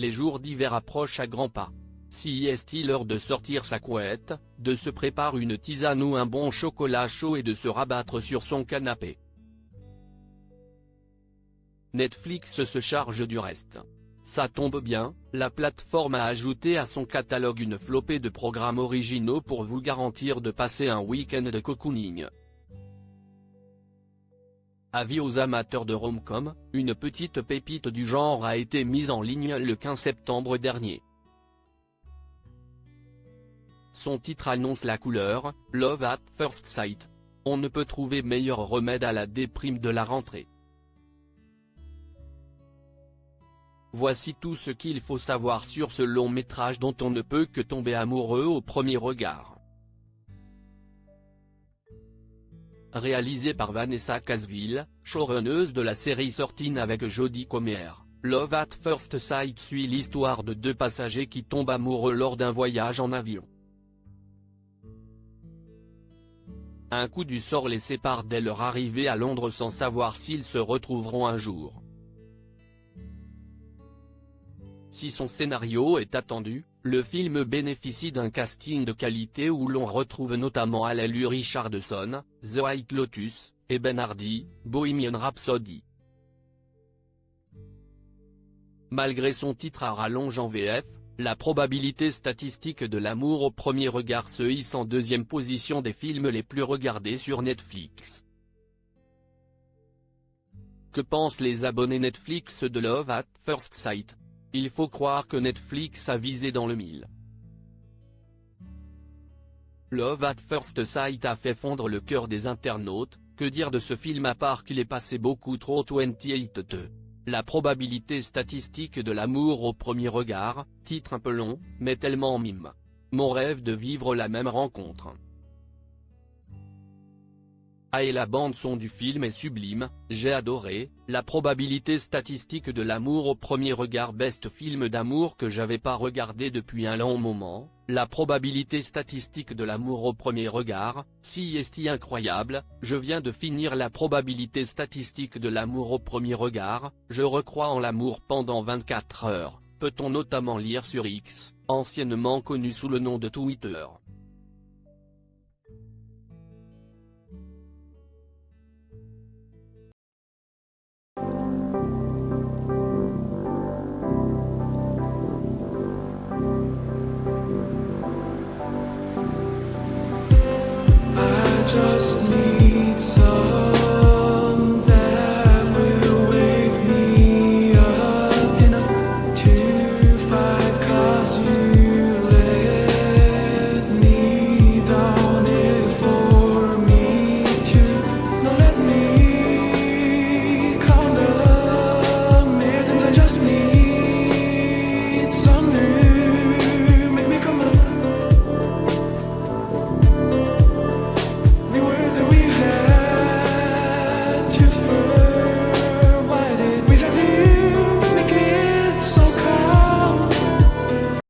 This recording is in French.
les jours d'hiver approchent à grands pas. Si est-il l'heure de sortir sa couette, de se préparer une tisane ou un bon chocolat chaud et de se rabattre sur son canapé. Netflix se charge du reste. Ça tombe bien, la plateforme a ajouté à son catalogue une flopée de programmes originaux pour vous garantir de passer un week-end de cocooning. Avis aux amateurs de rom-com, une petite pépite du genre a été mise en ligne le 15 septembre dernier. Son titre annonce la couleur, Love at First Sight. On ne peut trouver meilleur remède à la déprime de la rentrée. Voici tout ce qu'il faut savoir sur ce long métrage dont on ne peut que tomber amoureux au premier regard. Réalisé par Vanessa Casville, showrunneuse de la série Sortine avec Jodie Comer, Love at First Sight suit l'histoire de deux passagers qui tombent amoureux lors d'un voyage en avion. Un coup du sort les sépare dès leur arrivée à Londres sans savoir s'ils se retrouveront un jour. Si son scénario est attendu, le film bénéficie d'un casting de qualité où l'on retrouve notamment Hallelu Richardson, The White Lotus, et Ben Hardy, Bohemian Rhapsody. Malgré son titre à rallonge en VF, la probabilité statistique de l'amour au premier regard se hisse en deuxième position des films les plus regardés sur Netflix. Que pensent les abonnés Netflix de Love at First Sight? Il faut croire que Netflix a visé dans le mille. Love at First Sight a fait fondre le cœur des internautes, que dire de ce film à part qu'il est passé beaucoup trop 28 La probabilité statistique de l'amour au premier regard, titre un peu long, mais tellement mime. Mon rêve de vivre la même rencontre. Ah et la bande-son du film est sublime, j'ai adoré, la probabilité statistique de l'amour au premier regard best film d'amour que j'avais pas regardé depuis un long moment, la probabilité statistique de l'amour au premier regard, si est incroyable, je viens de finir la probabilité statistique de l'amour au premier regard, je recrois en l'amour pendant 24 heures, peut-on notamment lire sur X, anciennement connu sous le nom de Twitter. Just